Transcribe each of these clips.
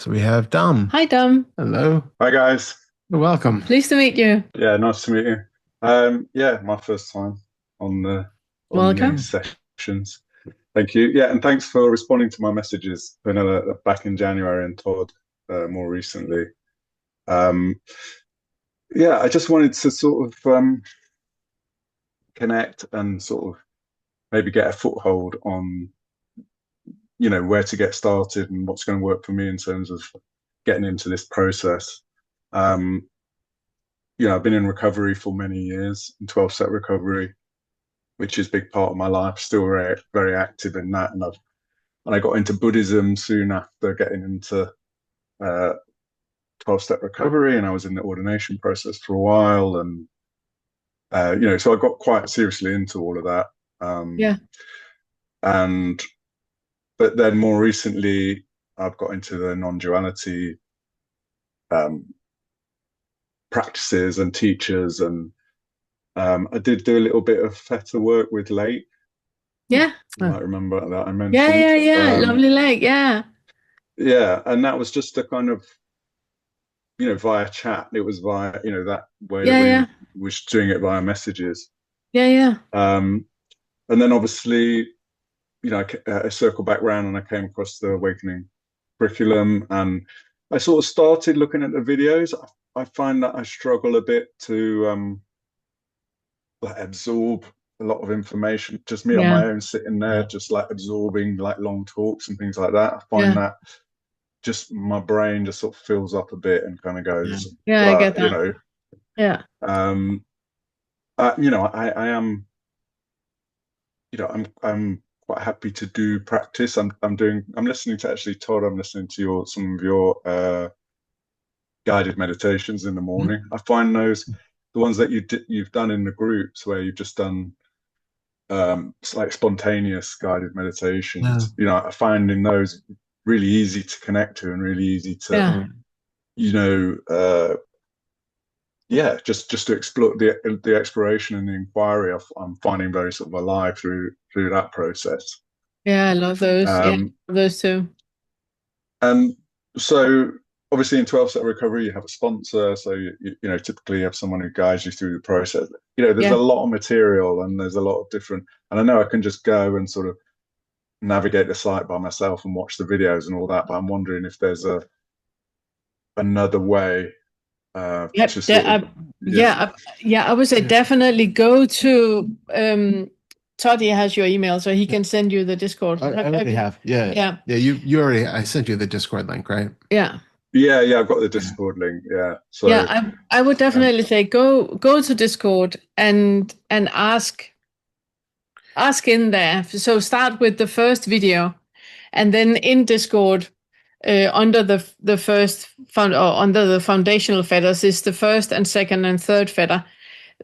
So we have Dom. Hi, Dom. Hello. Hi guys. Welcome. Pleased to meet you. Yeah, nice to meet you. Yeah, my first time on these Welcome. sessions. Thank you. Yeah, and thanks for responding to my messages. Back in January and Todd more recently. Um, yeah, I just wanted to sort of connect and sort of maybe get a foothold on where to get started and what's going to work for me in terms of getting into this process. Um, I've been in recovery for many years, in 12-step recovery, which is a big part of my life, still very, very active in that. And I got into Buddhism soon after getting into 12-step recovery, and I was in the ordination process for a while. And, so I got quite seriously into all of that. Yeah. And, but then more recently, I've got into the non-duality practices and teachers, and I did do a little bit of Fetter work with Lake. Yeah. You might remember that I Yeah, mentioned. yeah, yeah. Lovely lake. Yeah. Yeah, and that was just a kind of, via chat. It was via, that way that Yeah, we yeah. was doing it via messages. Yeah, yeah. Um, and then obviously, I circled back round and I came across the Awakening curriculum, and I sort of started looking at the videos. I find that I struggle a bit to like absorb a lot of information, just me on Yeah. my own, sitting there, just like absorbing like long talks and things like that. I find Yeah. that just my brain just sort of fills up a bit and kind of Yeah. goes, Yeah, I get that. Yeah. um, I am, I'm quite happy to do practice. I'm listening to actually Todd. I'm listening to some of your guided meditations in the Mhm. morning. I find those the ones that you've done in the groups where you've just done like spontaneous guided Yeah. meditations. I find in those really easy to connect to and really easy to, Yeah. Yeah. you know, uh, yeah, just to explore the exploration and the inquiry. I'm finding very sort of alive through that process. Yeah, I love those. Yeah, Um, those two. and so obviously in 12-step recovery, you have a sponsor. So typically you have someone who guides you through the process. There's a Yeah. lot of material and there's a lot of different, and I know I can just go and sort of navigate the site by myself and watch the videos and all that, but I'm wondering if there's another way to Yep. sort of yeah. Yeah, I would say Yeah. definitely go to Toddy has your email, so he Yeah. can send you the Discord. I already have. Yeah. Yeah. Yeah. You already, I sent you the Discord link, right? Yeah. Yeah, I've got the Yeah. Discord link. Yeah. Yeah, So I would um definitely say go to Discord and ask in there. So start with the first video, and then in Discord, under the first found or under the foundational fetters is the first and second and third fetter.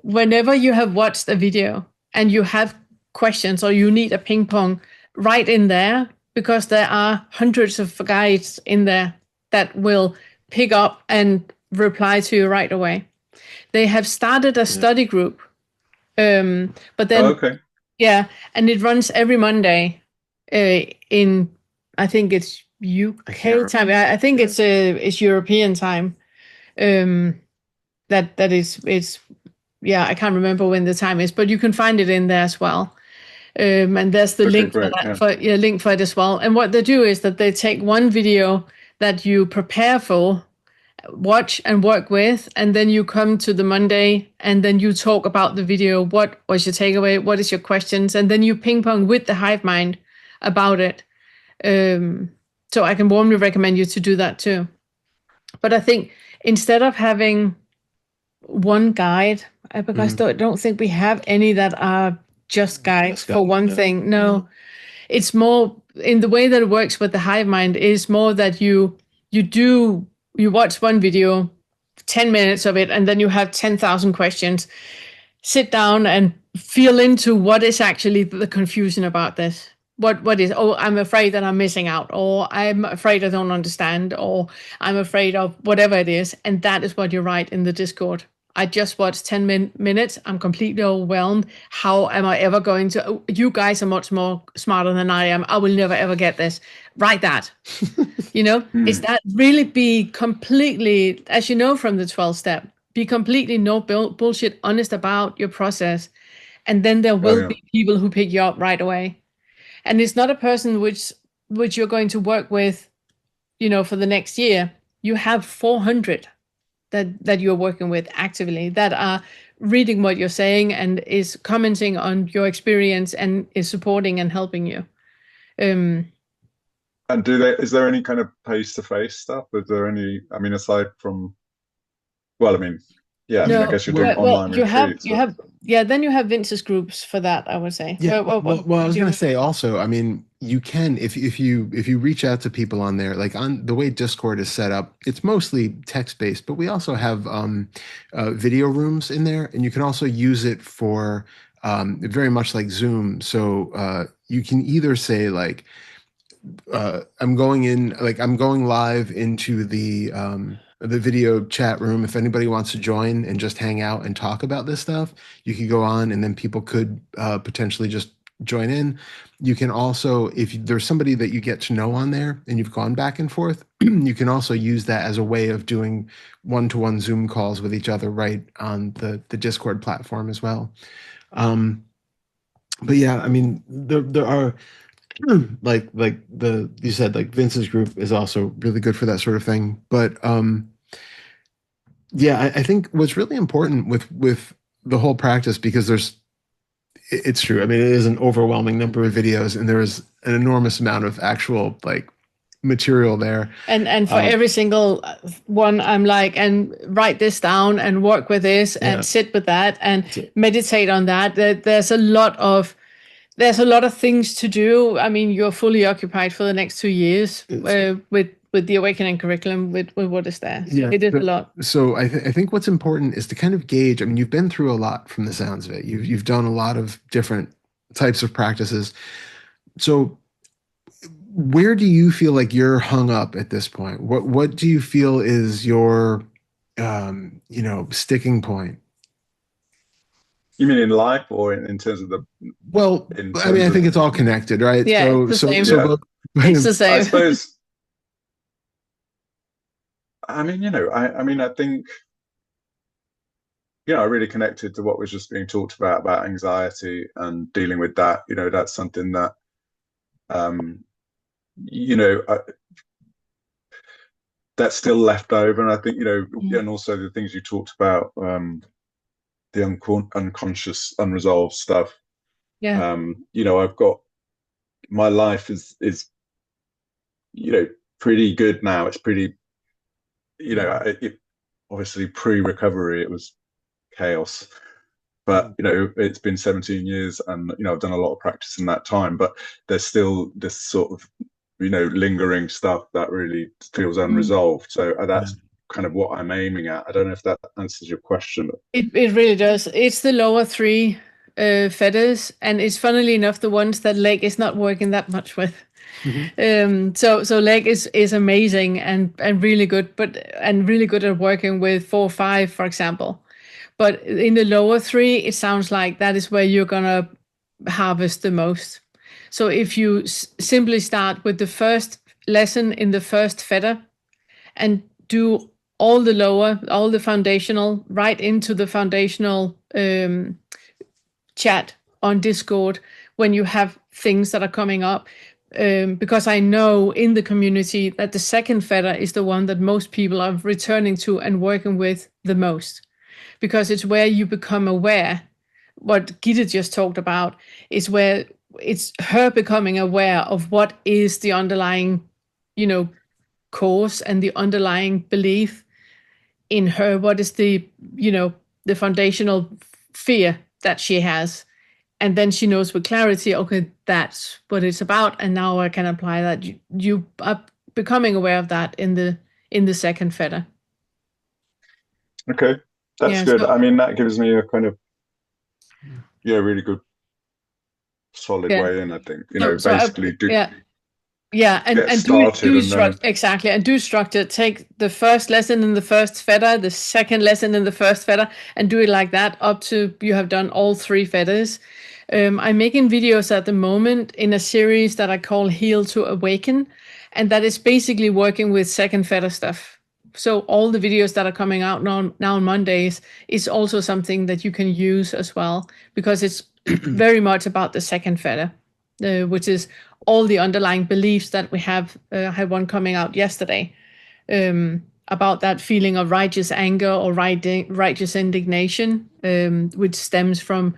Whenever you have watched a video and you have questions or you need a ping pong, right in there, because there are hundreds of guides in there that will pick up and reply to you right away. They have started a Yeah. study group, but then okay. yeah, and it runs every Monday in, I think it's I can't UK remember. time. I think Yeah. it's European time. Um, that is it's yeah, I can't remember when the time is, but you can find it in there as well. And there's the Okay, link for great. that Yeah. for yeah, link for it as well. And what they do is that they take one video that you prepare for, watch and work with, and then you come to the Monday and then you talk about the video. What was your takeaway? What is your questions? And then you ping pong with the hive mind about it. So I can warmly recommend you to do that too. But I think instead of having one guide, because Mhm. I don't think we have any that are just guides Just got for one yeah. thing. No, it's more in the way that it works with the hive mind is more that you do you watch one video, 10 minutes of it, and then you have 10,000 questions. Sit down and feel into what is actually the confusion about this. What is, oh, I'm afraid that I'm missing out, or I'm afraid I don't understand, or I'm afraid of whatever it is. And that is what you write in the Discord. I just watched 10 minutes. I'm completely overwhelmed. How am I ever going to? You guys are much more smarter than I am. I will never ever get this. Write that. Is that really be completely, as you know from the 12 step, be completely no bullshit, honest about your process. And then there will be people who pick you up right away. And it's not a person which you're going to work with, for the next year. You have 400 that you're working with actively that are reading what you're saying and is commenting on your experience and is supporting and helping you. And is there any kind of face-to-face stuff? Is there any, I mean, aside from, well, I mean, yeah, I mean, I guess you're doing online retreats. Then you have Vince's groups for that, I would say. Yeah. Well, I was going to say also, I mean, you can, if you reach out to people on there, like on the way Discord is set up, it's mostly text-based, but we also have video rooms in there, and you can also use it for very much like Zoom. So you can either say like, I'm going live into the video chat room. If anybody wants to join and just hang out and talk about this stuff, you could go on, and then people could potentially just join in. You can also, if there's somebody that you get to know on there and you've gone back and forth, you can also use that as a way of doing one-to-one Zoom calls with each other right on the Discord platform as well. But yeah, I mean, there are like you said, like Vince's group is also really good for that sort of thing. But yeah, I think what's really important with the whole practice, because it's true. I mean, it is an overwhelming number of videos, and there is an enormous amount of actual like material there. And for every single one, I'm like, and write this down and work with this and sit with that and meditate on that. There's a lot of things to do. I mean, you're fully occupied for the next 2 years with the Awakening curriculum, with what is there. Yeah, it is a lot. So I think what's important is to kind of gauge. I mean, you've been through a lot from the sounds of it. You've done a lot of different types of practices. So where do you feel like you're hung up at this point? What do you feel is your sticking point? You mean in life or in terms of the? Well, I mean, I think it's all connected, right? Yeah, it's the same. It's the same. I suppose. I mean, I think, I really connected to what was just being talked about anxiety and dealing with that. That's something that, that's still left over. And I think, and also the things you talked about, the unconscious, unresolved stuff. Yeah. I've got, my life is pretty good now. It's pretty, obviously pre-recovery, it was chaos. But, it's been 17 years and, I've done a lot of practice in that time, but there's still this sort of, lingering stuff that really feels unresolved. So that's kind of what I'm aiming at. I don't know if that answers your question. It really does. It's the lower 3 fetters, and it's funnily enough the ones that leg is not working that much with. Mm-hmm. So leg is amazing and really good, and really good at working with 4 or 5, for example. But in the lower 3, it sounds like that is where you're gonna harvest the most. So if you simply start with the first lesson in the first fetter and do all the foundational, right into the foundational chat on Discord when you have things that are coming up. Because I know in the community that the second fetter is the one that most people are returning to and working with the most. Because it's where you become aware. What Gita just talked about is where it's her becoming aware of what is the underlying, cause and the underlying belief in her. What is the foundational fear that she has. And then she knows with clarity, okay, that's what it's about. And now I can apply that. You are becoming aware of that in the second fetter. Okay, that's good. I mean, that gives me a kind of, really good, solid way in, I think. Yeah, get and started do and then exactly, and do structure. Take the first lesson in the first fetter, the second lesson in the first fetter, and do it like that up to you have done all 3 fetters. I'm making videos at the moment in a series that I call Heal to Awaken, and that is basically working with second fetter stuff. So all the videos that are coming out now on Mondays is also something that you can use as well, because it's very much about the second fetter, which is all the underlying beliefs that we have. I had one coming out yesterday about that feeling of righteous anger or righteous indignation, which stems from,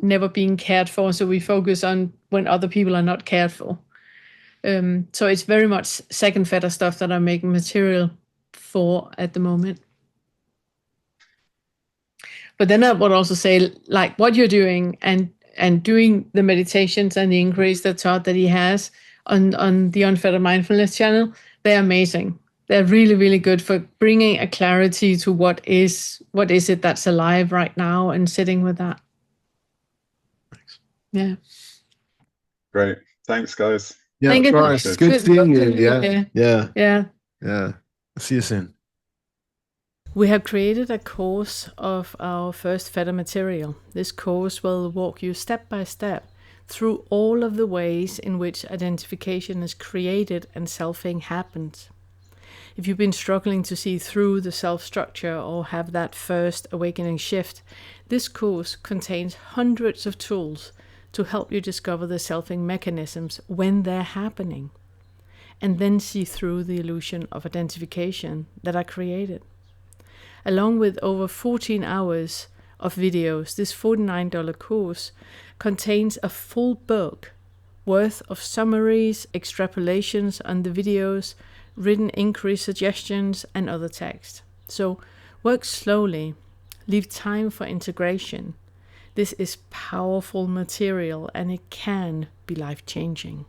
never being cared for. So we focus on when other people are not cared for. So it's very much second fetter stuff that I'm making material for at the moment. But then I would also say, like what you're doing and doing the meditations and the inquiries that Todd that he has on the Unfettered Mindfulness channel, they're amazing. They're really, really good for bringing a clarity to what is it that's alive right now and sitting with that. Thanks. Yeah. great. Thanks, guys. Yeah, Thank of you. course. Good seeing you. Yeah. Yeah. Yeah. Yeah. See you soon. We have created a course of our first fetter material. This course will walk you step by step through all of the ways in which identification is created and selfing happens. If you've been struggling to see through the self-structure or have that first awakening shift, this course contains hundreds of tools to help you discover the selfing mechanisms when they're happening, and then see through the illusion of identification that are created. Along with over 14 hours of videos, this $49 course contains a full book worth of summaries, extrapolations on the videos, written inquiry suggestions, and other text. So work slowly, leave time for integration. This is powerful material and it can be life-changing.